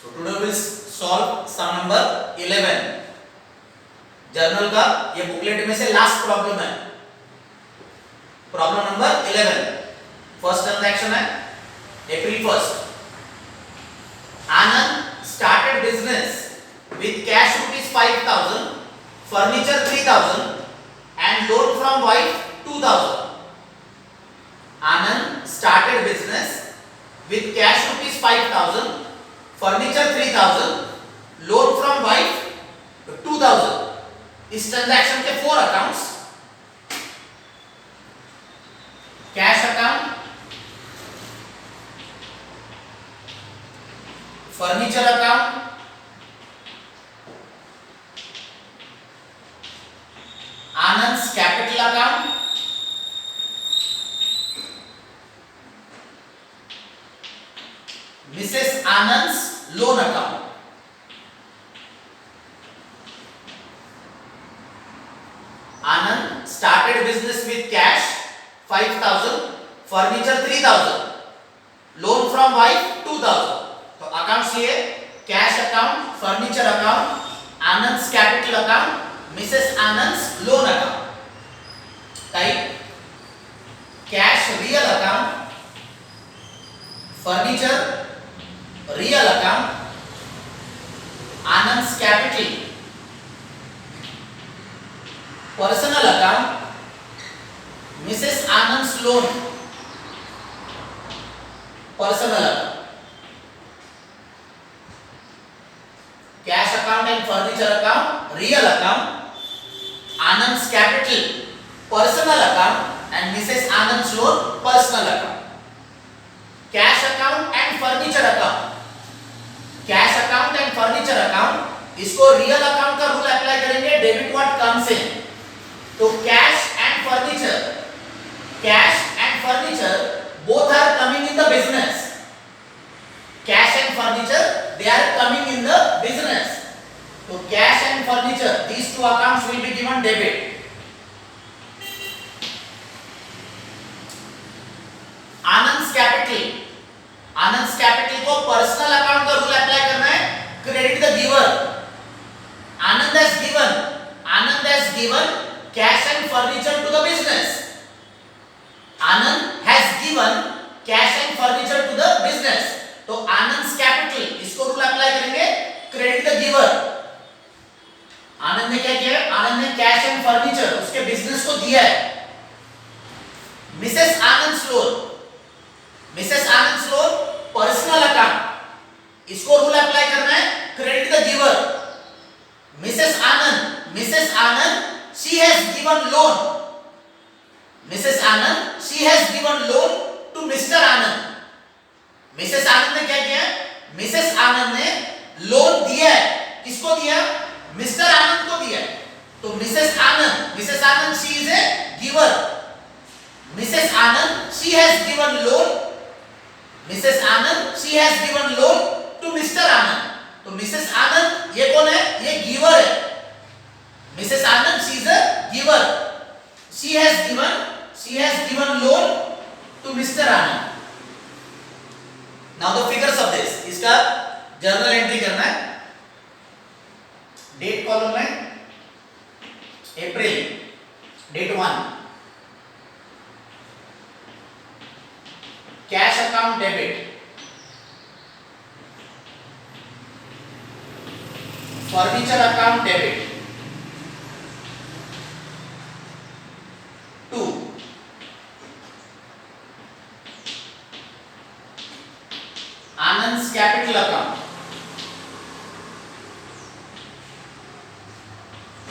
So today we will solve sum number 11. Journal का ये booklet में से लास्ट प्रॉब्लम है. Problem number 11. फर्स्ट ट्रांजैक्शन है April 1st. Anand started business with cash rupees 5,000, furniture 3,000 and loan from wife 2,000. Anand started business with cash rupees 5,000, furniture 3,000, loan from wife 2,000. इस transaction के 4 accounts, cash account, furniture account, Anand's capital account, Mrs Anand's loan account. Anand started business with cash 5,000, furniture 3,000, loan from wife 2,000. तो accounts लिए cash account, furniture account, Anand's capital account, Mrs Anand's loan account. Type cash real account, furniture real account, Anand's capital personal account, Mrs Anand's loan personal account. Cash account and furniture account real account, Anand's capital personal account and Mrs Anand's loan personal account. Cash account and furniture account, cash account and furniture account, इसको real account का rule apply करेंगे. Debit what comes in. तो cash and furniture both are coming in the business. Cash and furniture they are coming in the business. So cash and furniture these two accounts will be given debit. Anand's capital को personal account का rule apply करना है. Credit the giver. Anand has given cash and furniture to the business. Anand has given cash and furniture to the business. तो Anand's capital इसको rule apply करेंगे. Credit the giver. Anand ने क्या किया? आनंद ने कैश एंड फर्नीचर उसके business को दिया है. Mrs Anand's loan personal account, इसको रूल अप्लाई करना है. Credit the giver. Mrs Anand she has given loan. Mrs. Anand she has given loan to Mr. Anand. Mrs. Anand ने क्या किया? Mrs. Anand ने लोन दिया है. किसको दिया? Mr. Anand को दिया है. तो Mrs. Anand she is a giver. Mrs. Anand she has given loan. Mrs. Anand she has given loan to Mr. Anand. तो Mrs. Anand ये कौन है? ये गिवर है. Mrs. Anand she is a giver. She has given loan to Mr. Anand. Now the figures of this. इसका journal entry करना है. Date column में April, date 1. Cash account debit, furniture account debit 2, Anand's capital account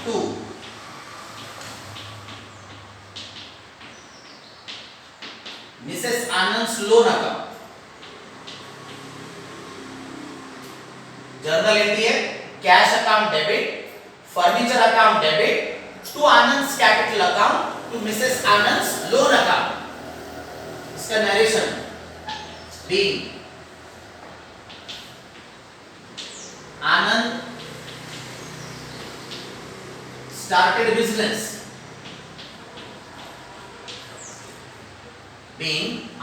2, Mrs Anand's loan account. Journal entry है cash account debit, furniture account debit to Anand's capital account to Mrs. Anand's loan account. इसका narration being Anand started business.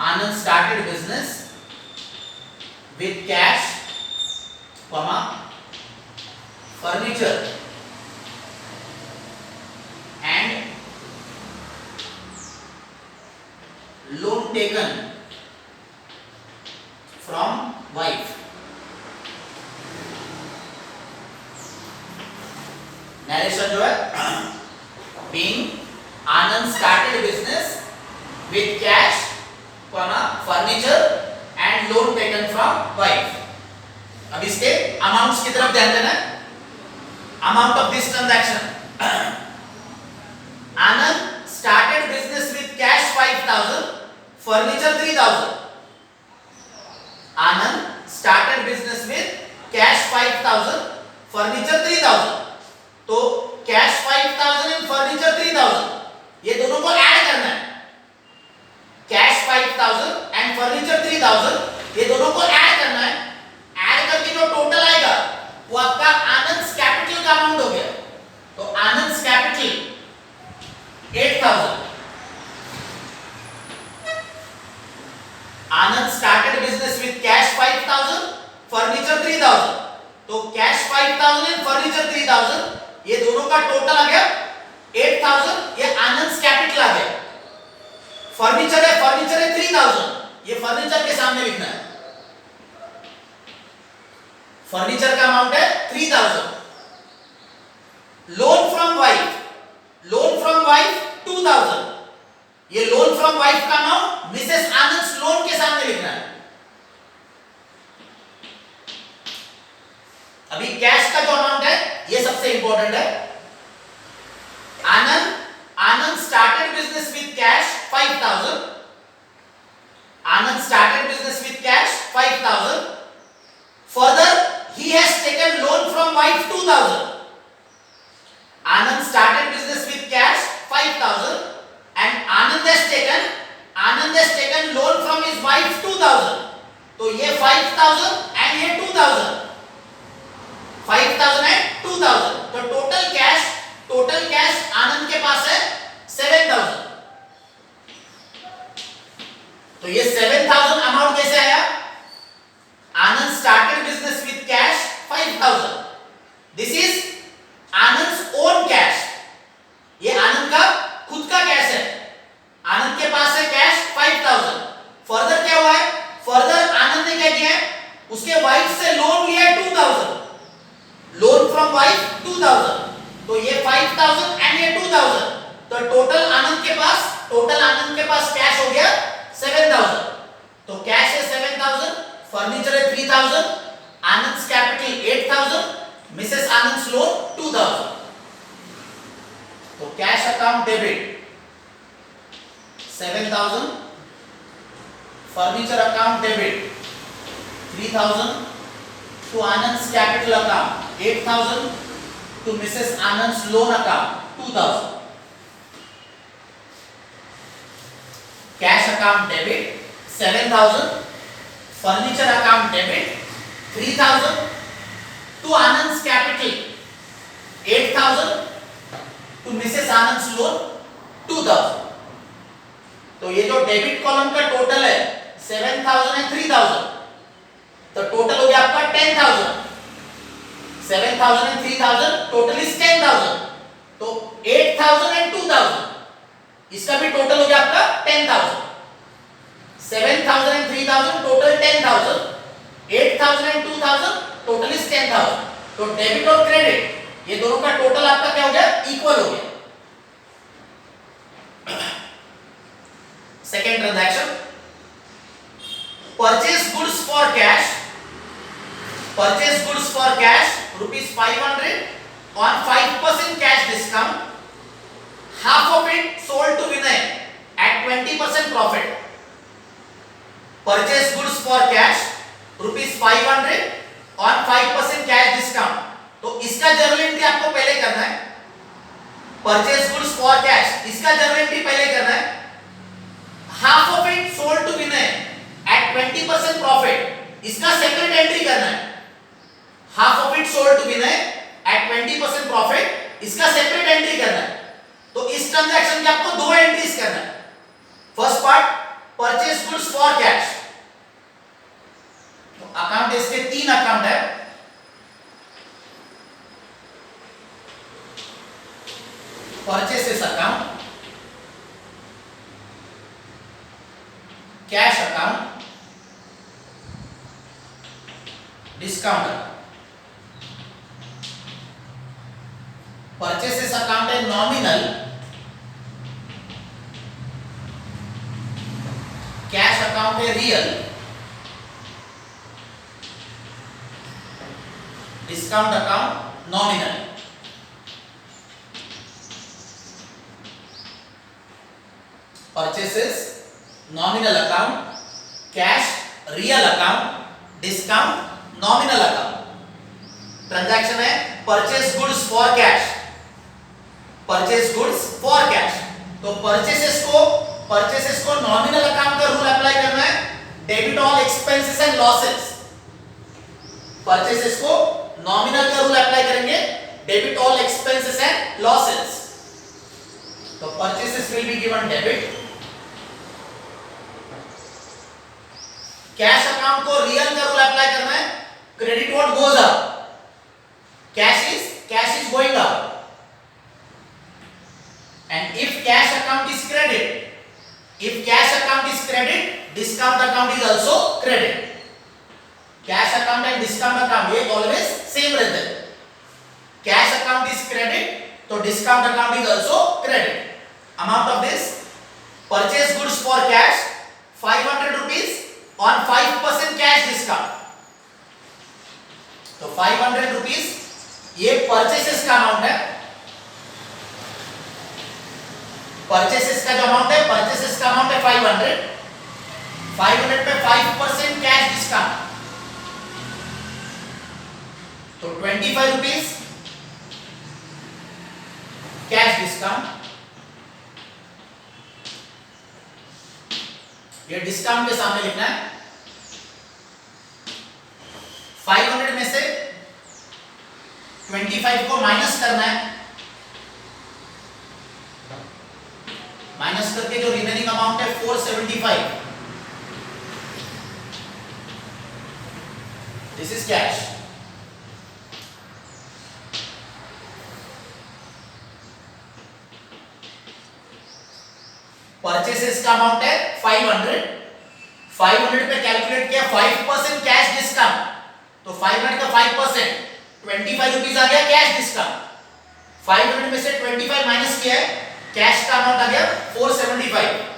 Anand started business with cash comma furniture and loan taken from wife. Narration जो है, being Anand started business with cash comma furniture and loan taken from wife. अब इसके amounts की तरफ ध्यान देना है। Amount of this transaction, Anand started business with cash 5000, furniture 3000। Anand started business with cash 5000, furniture 3000। तो कैश 5000 एंड फर्नीचर 3000, ये दोनों को ऐड करना है। कैश 5000 एंड फर्नीचर 3000, ये दोनों को ऐड करना है। ऐड करके जो टोटल आएगा वो आपका आनंद कैपिटल का अमाउंट हो गया। तो Anand capital 8000। Anand started business with cash 5000, furniture 3000। तो कैश 5000 एंड फर्नीचर 3000, ये दोनों का टोटल आ गया 8000। ये आनंद कैपिटल आ गया। फर्नीचर है 3000, ये फर्नीचर के सामने लिखना है। फर्नीचर का अमाउंट है 3000। लोन फ्रॉम वाइफ 2000, ये लोन फ्रॉम वाइफ का अमाउंट मिसेस आनंद लोन के सामने लिखना है। अभी कैश का जो अमाउंट है ये सबसे इंपॉर्टेंट है। Anand started business with cash 5000। Anand started business with cash 5000। Further he has taken loan from wife 2000. Anand started business with cash 5000 and Anand has taken loan from his wife 2000. तो ये 5000 and ये 2000, 5000 and 2000। तो total cash आनंद के पास है 7000। तो ये 7000 amount कैसे आया? Anand started business with cash 5000. This is Anand's own cash. ये आनंद का खुद का कैश है। आनंद के पास है कैश 5000। फर्दर क्या हुआ है? फर्दर आनंद ने क्या किया है? उसके वाइफ से लोन लिया है 2000। Loan from wife 2000। तो ये 5000 एंड ये 2000। तो टोटल आनंद के पास कैश हो गया 7000। तो कैश है 7000, फर्नीचर है 3000, Anand capital 8000, Mrs Anand loan 2000। तो cash account debit 7000, furniture account debit 3000 to Anand capital account 8000 to Mrs Anand loan account 2000। Cash account debit 7000, furniture account debit 3000 to Anand capital 8000 to Mrs Anand loan 2000। तो ये जो डेबिट कॉलम का total है 7000 and 3000, तो total हो गया आपका 10000। 7000 एंड 3000 टोटल इज 10000। तो 8000 एंड 2000, इसका भी टोटल हो गया आपका 10000। 7000 and 3000 total 10000, 8000 and 2000 total is 10000। तो डेबिट और क्रेडिट ये दोनों का टोटल आपका क्या हो गया? इक्वल हो गया। Second transaction, purchase goods for cash ₹500 on 5% cash discount, half of it sold to Vinay at 20% profit। Purchase goods for cash ₹500 on 5% cash discount। तो इसका जर्नल एंट्री आपको पहले करना है। परचेज गुड्स फॉर कैश, इसका journal entry पहले करना है। Half of it sold to Vinay at 20% profit, इसका सेपरेट एंट्री करना है। Half of it sold to Vinay at 20% profit, इसका सेपरेट एंट्री करना है। तो इस ट्रांजैक्शन के आपको दो एंट्रीज करना है। First part purchase goods for cash, तो अकाउंट इसके तीन अकाउंट है। Purchases account, cash account, discount account. Purchases account है नॉमिनल, कैश अकाउंट है real, discount account nominal. Purchases nominal account, cash real account, discount nominal account. Transaction है purchase goods for cash, purchase goods for cash. तो purchases को nominal account का rule apply करना है, debit all expenses and losses. Purchases को nominal का rule apply करेंगे, debit all expenses and losses. तो purchases will be given debit. Cash account को रियल का रूल अप्लाई करना है, credit what goes up, cash is going up. And if cash account is credit, discount account is also credit. Cash account and discount account ये always same रहते हैं। Cash account is credit, तो discount account is also credit. Amount of this, purchase goods for cash 500 rupees on 5% cash discount. तो 500 rupees ये purchases का amount है। Purchases का जो अमाउंट है, परचेसेस का अमाउंट है 500 पे 5% कैश डिस्काउंट, तो 25 रुपीज कैश डिस्काउंट। ये डिस्काउंट के सामने लिखना है। 500 में से 25 को माइनस करना है, माइनस करके जो रिमेनिंग अमाउंट है 475, दिस इज कैश। परचेसेस का अमाउंट है 500 पे कैलकुलेट किया 5% कैश डिस्काउंट, तो 500 का 5% 25 रुपीज आ गया कैश डिस्काउंट। 500 में से 25 माइनस किया है, कैश का अमाउंट आ गया 475।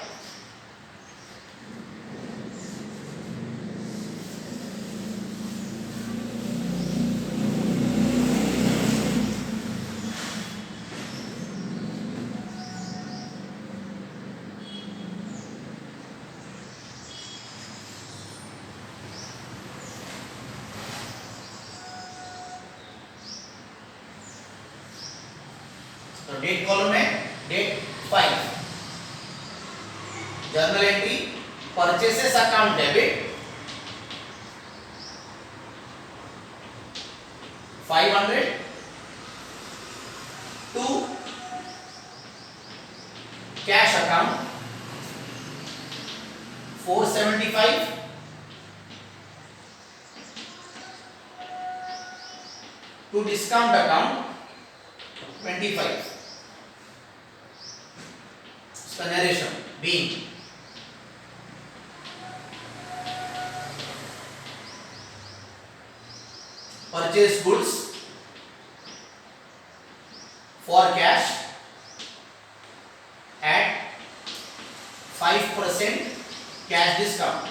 तो डेट कॉलम में date 5, journal entry purchases account debit 500 to cash account 475 to discount account 25। इसका narration being purchase goods for cash at 5% cash discount।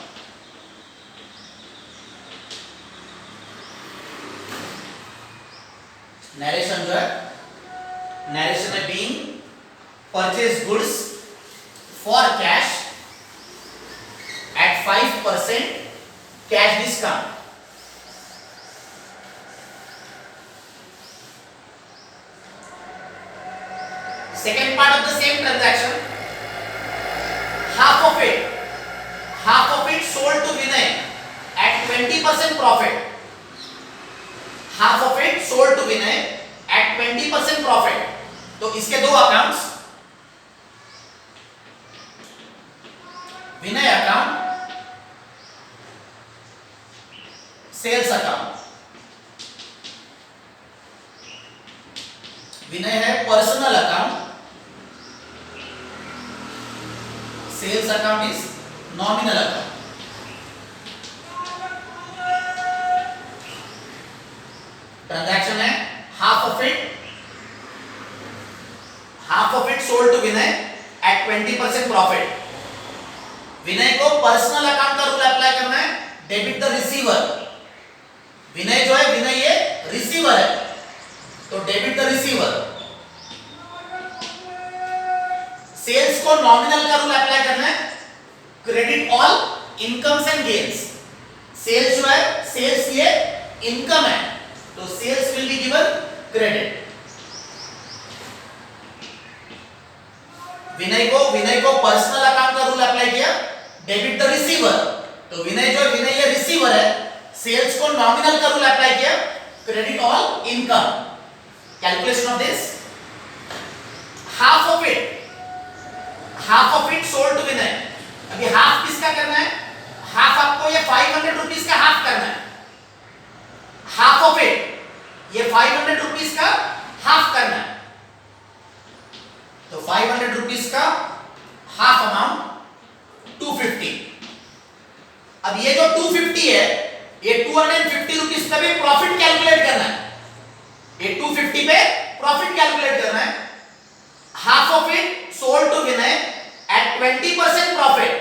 Narration जो है, नरेशन है being purchase goods for cash at 5% cash discount। Second part of the same transaction, half of it sold to Vinay at 20% profit, half of it sold to Vinay at 20% profit। तो इसके दो accounts, Vinay account, sales account. Vinay है personal account, sales account is nominal account. Transaction है half of it sold to Vinay at 20% profit. Vinay को personal account का rule apply करना है, debit the receiver. विनय जो है, विनय ये रिसीवर है, तो डेबिट द रिसीवर. सेल्स को नॉमिनल का रूल अप्लाई करना है, credit all incomes and gains. Sales जो है, सेल्स ये इनकम है, तो sales will be given credit. Vinay को पर्सनल अकाउंट का रूल अप्लाई किया, डेबिट द रिसीवर. तो विनय ये रिसीवर है, सेल्स को नॉमिनल का रूल अप्लाई किया, credit all income. Calculation of this, half of it sold to Vinay. अभी हाफ किसका करना है? हाफ आपको ये 500 रुपीस का हाफ करना है. हाफ ऑफ इट, ये 500 रुपीस का हाफ करना है. तो 500 रुपीस का हाफ अमाउंट 250. अब ये जो 250 है, ये 250 रुपीस पे भी प्रॉफिट कैलकुलेट करना है. ये 250 पे प्रॉफिट कैलकुलेट करना है. Half of it sold to Vinay at 20% profit.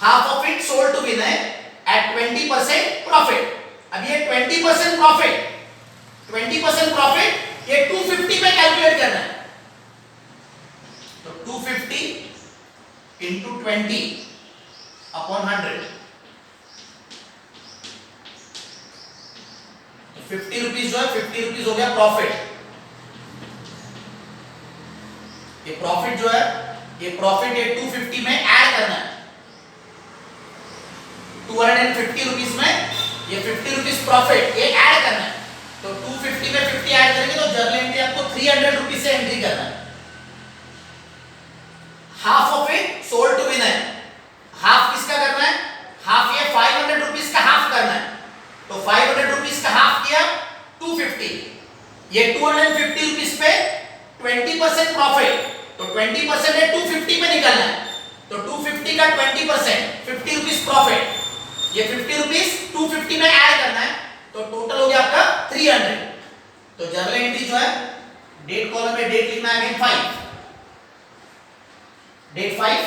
Half of it sold to Vinay at 20% profit. अब ये 20% प्रॉफिट ये 250 पे कैलकुलेट करना है. तो 250 इंटू 20 अपॉन 100, 50 रुपीज जो है, 50 रुपीज हो गया प्रॉफिट. ये प्रॉफिट जो है, ये 250 में ऐड करना है. 250 रुपीज में ये 50 रुपीज प्रॉफिट ये ऐड करना है. तो 250 में 50 ऐड करेंगे तो जर्नल एंट्री आपको 300 रुपीज से एंट्री करना है. Half of it sold to Vinay. Half किसका करना है? हाफ ये 500 रुपीस का हाफ करना है. तो 500 रुपीस का हाफ किया 250. ये 250 रुपीस पे 20% प्रॉफिट, तो 20% है 250 पे निकलना है. तो 250 का 20% 50 रुपीस प्रॉफिट, ये 50 रुपीस 250 में ऐड करना है. तो टोटल हो गया आपका 300. तो जर्नल एंट्री जो है, डेट कॉलम में डेट लिखना है again 5, date 5.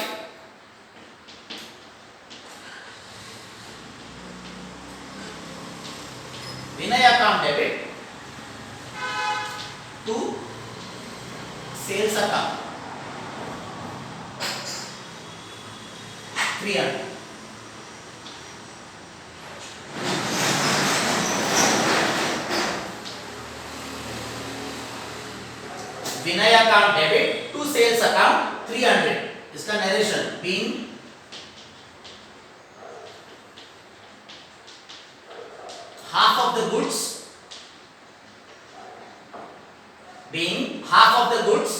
Vinay account debit to sales account 300. Vinay account debit to sales account 300. इसका narration being half of the goods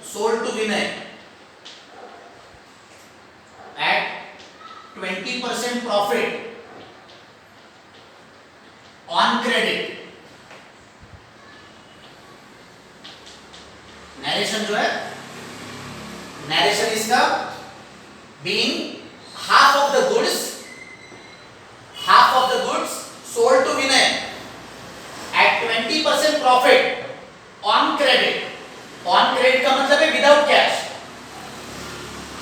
sold to Vinay at 20% profit on credit. Narration जो है, narration इसका being half of the goods sold to Vinay at 20% profit on credit. On credit का मतलब है without cash.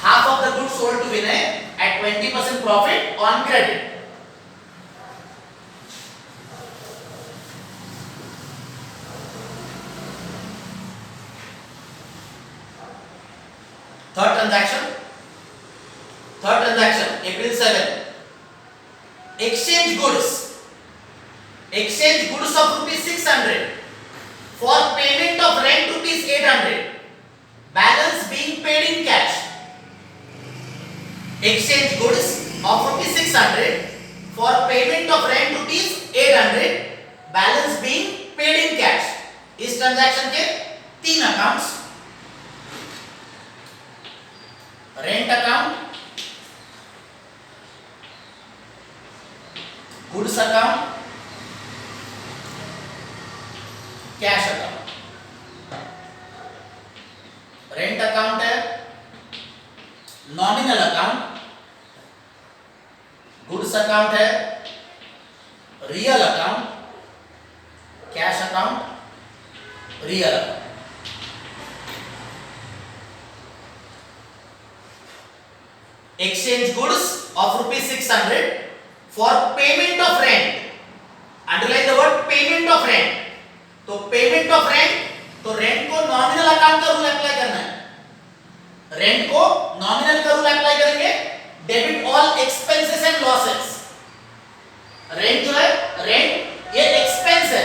Half of the goods sold to Vinay at 20% profit on credit. Third transaction, April 7. Exchange goods of rupees 600 for payment of rent rupees 800. Balance being paid in cash. Exchange goods of rupees 600 for payment of rent rupees 800. Balance being paid in cash. इस transaction के 3 accounts, rent account, goods account, cash account. Goods account है, real account, cash account, real account. Exchange goods of rupees 600 for payment of rent. Underline the word payment of rent. तो payment of rent, तो rent को nominal account का rule apply करना है। Rent को nominal का rule apply करेंगे, debit all expenses and losses. Rent जो है, रेंट ये एक्सपेंस है,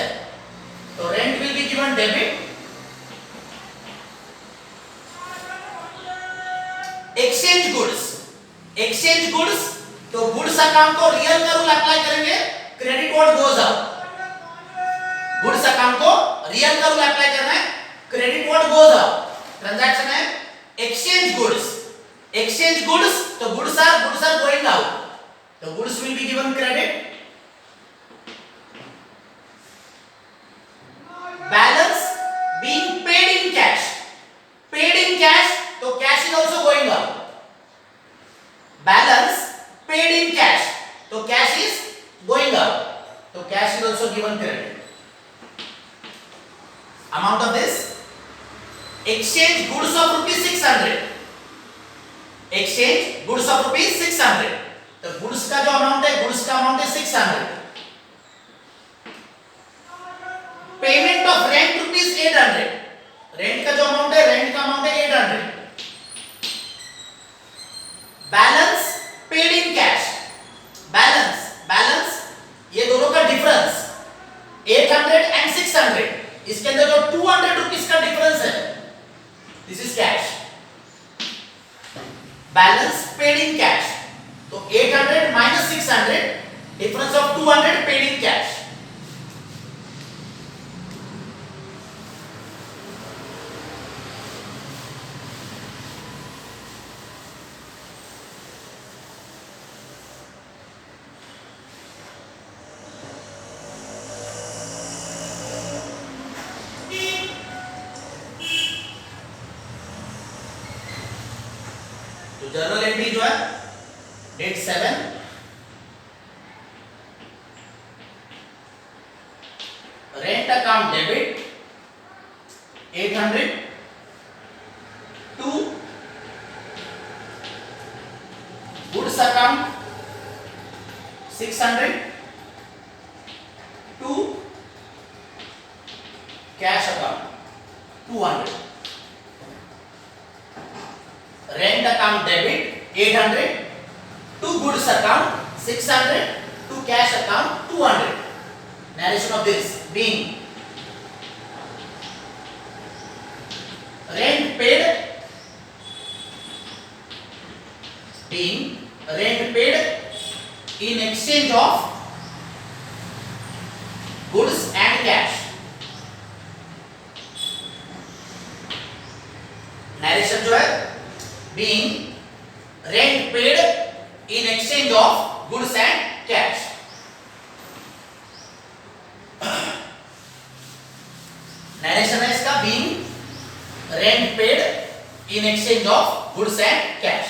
तो rent will be given debit. Exchange goods, exchange goods, तो गुड्स अकाउंट को रियल का रूल अप्लाई करेंगे, credit what goes out. Goods account को रियल का रूल अप्लाई करना है, credit what goes out. Transaction है एक्सचेंज गुड्स, एक्सचेंज गुड्स, तो गुड्स आर गोइंग आउट, तो goods will be given credit. Balance being paid in cash, paid in cash, तो cash is also going out. Balance paid in cash, तो cash is going out, तो cash is also given credit. Amount of this, exchange goods of rupees 600, exchange goods of rupees 600, तो goods का जो amount है, goods का amount है 600। Payment of rent rupees 800, rent का जो अमाउंट है, रेंट का अमाउंट है 800। Balance paid in cash, balance, balance ये दोनों का डिफरेंस 800 एंड 600, इसके अंदर जो 200 रुपीस का डिफरेंस है, this is cash. Balance paid in cash, तो 800 minus 600, difference of 200 paid in cash. Journal entry जो है, date 7, rent account debit 800 to goods account 600 to cash account 200। Rent account debit 800 to goods account 600 to cash account 200। Narration of this being rent paid, being rent paid in exchange of goods and cash. Narration जो है being rent paid in exchange of goods and cash. Narration है इसका being rent paid in exchange of goods and cash.